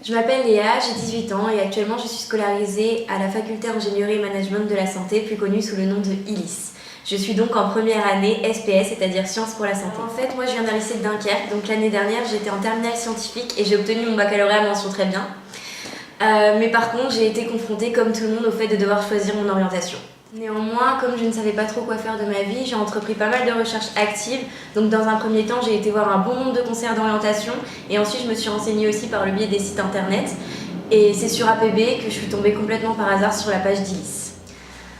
Je m'appelle Léa, j'ai 18 ans et actuellement je suis scolarisée à la faculté Ingénierie et Management de la Santé, plus connue sous le nom de ILIS. Je suis donc en première année SPS, c'est-à-dire Sciences pour la Santé. En fait, moi je viens d'un lycée de Dunkerque, donc l'année dernière j'étais en terminale scientifique et j'ai obtenu mon baccalauréat mention très bien. Mais par contre, j'ai été confrontée comme tout le monde au fait de devoir choisir mon orientation. Néanmoins, comme je ne savais pas trop quoi faire de ma vie, j'ai entrepris pas mal de recherches actives. Donc dans un premier temps, j'ai été voir un bon nombre de conseillères d'orientation et ensuite je me suis renseignée aussi par le biais des sites internet. Et c'est sur APB que je suis tombée complètement par hasard sur la page d'ILIS.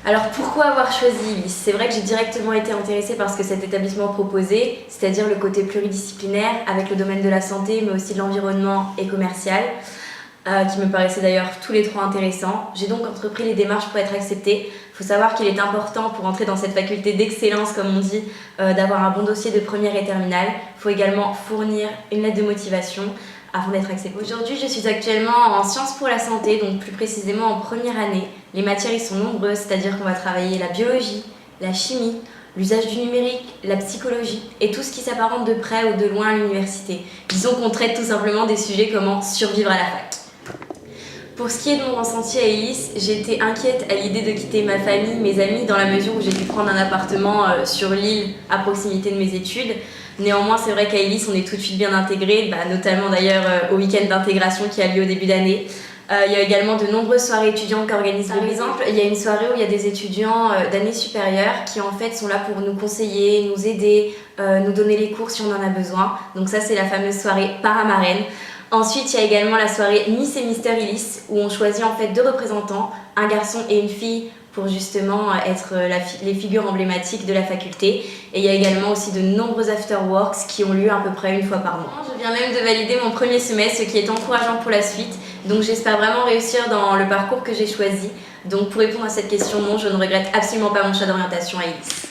Alors pourquoi avoir choisi ILIS? C'est vrai que j'ai directement été intéressée par ce que cet établissement proposait, c'est-à-dire le côté pluridisciplinaire avec le domaine de la santé mais aussi de l'environnement et commercial. Qui me paraissaient d'ailleurs tous les trois intéressants. J'ai donc entrepris les démarches pour être acceptée. Il faut savoir qu'il est important pour entrer dans cette faculté d'excellence, comme on dit, d'avoir un bon dossier de première et terminale. Il faut également fournir une lettre de motivation avant d'être acceptée. Aujourd'hui, je suis actuellement en Sciences pour la Santé, donc plus précisément en première année. Les matières y sont nombreuses, c'est-à-dire qu'on va travailler la biologie, la chimie, l'usage du numérique, la psychologie et tout ce qui s'apparente de près ou de loin à l'université. Disons qu'on traite tout simplement des sujets comment survivre à la fac. Pour ce qui est de mon ressenti à ILIS, j'étais inquiète à l'idée de quitter ma famille, mes amis, dans la mesure où j'ai dû prendre un appartement sur l'île à proximité de mes études. Néanmoins, c'est vrai qu'à ILIS, on est tout de suite bien intégré, notamment d'ailleurs au week-end d'intégration qui a lieu au début d'année. Il y a également de nombreuses soirées étudiantes qu'organisent. Par exemple, il y a une soirée où il y a des étudiants d'année supérieure qui en fait sont là pour nous conseiller, nous aider, nous donner les cours si on en a besoin. Donc ça, c'est la fameuse soirée paramarraine. Ensuite, il y a également la soirée Miss et Mister ILIS où on choisit en fait deux représentants, un garçon et une fille pour justement être les figures emblématiques de la faculté. Et il y a également aussi de nombreux afterworks qui ont lieu à peu près une fois par mois. Je viens même de valider mon premier semestre, ce qui est encourageant pour la suite. Donc j'espère vraiment réussir dans le parcours que j'ai choisi. Donc pour répondre à cette question, non, je ne regrette absolument pas mon choix d'orientation à ILIS.